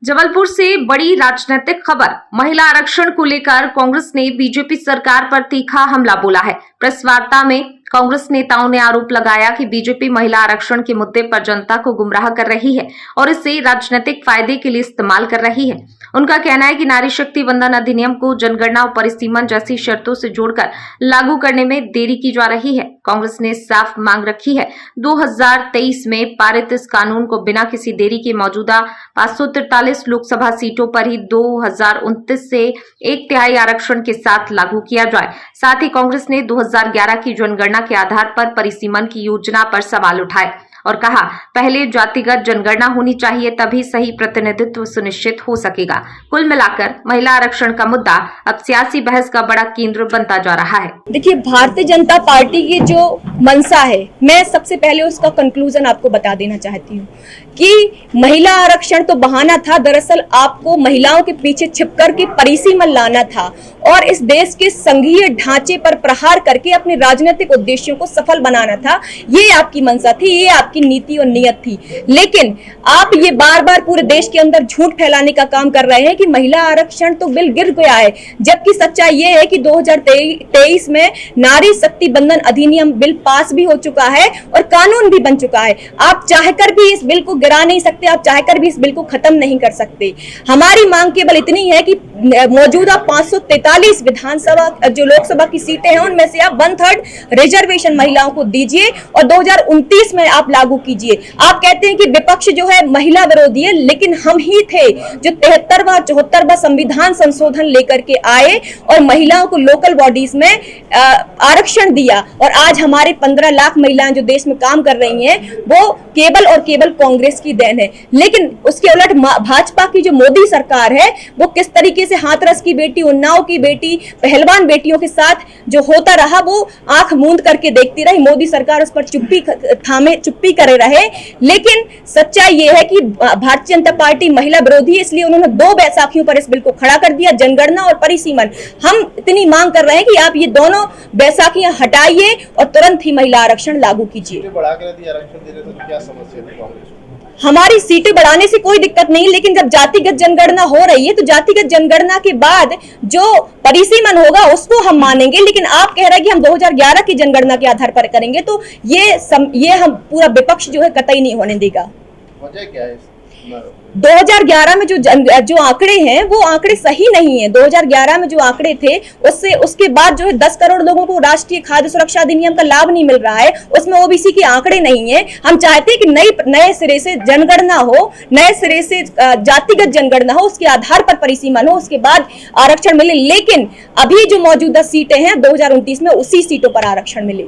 जबलपुर से बड़ी राजनीतिक खबर। महिला आरक्षण को लेकर कांग्रेस ने बीजेपी सरकार पर तीखा हमला बोला है। प्रेस वार्ता में कांग्रेस नेताओं ने आरोप लगाया कि बीजेपी महिला आरक्षण के मुद्दे पर जनता को गुमराह कर रही है और इसे राजनीतिक फायदे के लिए इस्तेमाल कर रही है। उनका कहना है कि नारी शक्ति वंदन अधिनियम को जनगणना और परिसीमन जैसी शर्तों से जोड़कर लागू करने में देरी की जा रही है। कांग्रेस ने साफ मांग रखी है 2023 में पारित इस कानून को बिना किसी देरी के मौजूदा 543 लोकसभा सीटों पर ही 2029 से 1/3 आरक्षण के साथ लागू किया जाए। साथ ही कांग्रेस ने 2011 की जनगणना के आधार पर परिसीमन की योजना पर सवाल उठाए और कहा, पहले जातिगत जनगणना होनी चाहिए, तभी सही प्रतिनिधित्व सुनिश्चित हो सकेगा। कुल मिलाकर महिला आरक्षण का मुद्दा अब सियासी बहस का बड़ा केंद्र बनता जा रहा है। देखिए, भारतीय जनता पार्टी की जो मंशा है, मैं सबसे पहले उसका कंक्लूजन आपको बता देना चाहती हूँ कि महिला आरक्षण तो बहाना था। दरअसल आपको महिलाओं के पीछे छिपकर के परिसीमन लाना था और इस देश के संघीय ढांचे पर प्रहार करके अपने राजनीतिक उद्देश्यों को सफल बनाना था। ये आपकी मंशा थी, ये आपकी नीति और नीयत थी। लेकिन आप ये बार बार पूरे देश के अंदर झूठ फैलाने का काम कर रहे हैं कि महिला आरक्षण तो बिल गिर गया है, जबकि सच्चाई ये है कि 2023 में नारी शक्ति वंदन अधिनियम बिल पास भी हो चुका है और कानून भी बन चुका है। आप चाहकर भी इस बिल को गिरा नहीं सकते, आप चाहकर भी इस बिल को खत्म नहीं कर सकते। हमारी मांग केवल इतनी है कि मौजूदा 543 विधानसभा जो लोकसभा की सीटें हैं उनमें से आप 1/3 रिजर्वेशन महिलाओं को दीजिए और 2029 में आप लागू कीजिए। आप कहते हैं कि विपक्ष जो है महिला विरोधी है, लेकिन हम ही थे जो 73वां 74वां संविधान संशोधन लेकर के आए और महिलाओं को लोकल बॉडीज में आरक्षण दिया। और आज हमारे 15 लाख महिलाएं जो देश में काम कर रही हैं वो केवल और केवल कांग्रेस की देन है। लेकिन उसके उलट भाजपा की जो मोदी सरकार है वो किस तरीके से हाथरस की बेटी, उन्नाव की बेटी, पहलवान बेटियों के साथ जो होता रहा वो आंख मूंद करके देखती रही। मोदी सरकार उस पर चुप्पी करे रहे। लेकिन सच्चाई ये है कि भारतीय जनता पार्टी महिला विरोधी है, इसलिए उन्होंने 2 बैसाखियों पर इस बिल को खड़ा कर दिया, जनगणना और परिसीमन। हम इतनी मांग कर रहे हैं कि आप ये दोनों बैसाखियां हटाइए और तुरंत ही महिला आरक्षण लागू कीजिए। हमारी सीटें बढ़ाने से कोई दिक्कत नहीं, लेकिन जब जातिगत जनगणना हो रही है तो जातिगत जनगणना के बाद जो परिसीमन होगा उसको हम मानेंगे। लेकिन आप कह रहे हैं कि हम 2011 की जनगणना के आधार पर करेंगे, तो ये हम पूरा विपक्ष जो है कतई नहीं होने देगा। वजह क्या है? 2011 में जो आंकड़े हैं वो आंकड़े सही नहीं है। 2011 में जो आंकड़े थे उसके बाद जो है 10 करोड़ लोगों को राष्ट्रीय खाद्य सुरक्षा अधिनियम का लाभ नहीं मिल रहा है, उसमें ओबीसी के आंकड़े नहीं है। हम चाहते हैं कि नए सिरे से जनगणना हो, नए सिरे से जातिगत जनगणना हो, उसके आधार पर परिसीमन हो, उसके बाद आरक्षण मिले। लेकिन अभी जो मौजूदा सीटें हैं 2029 में उसी सीटों पर आरक्षण मिले।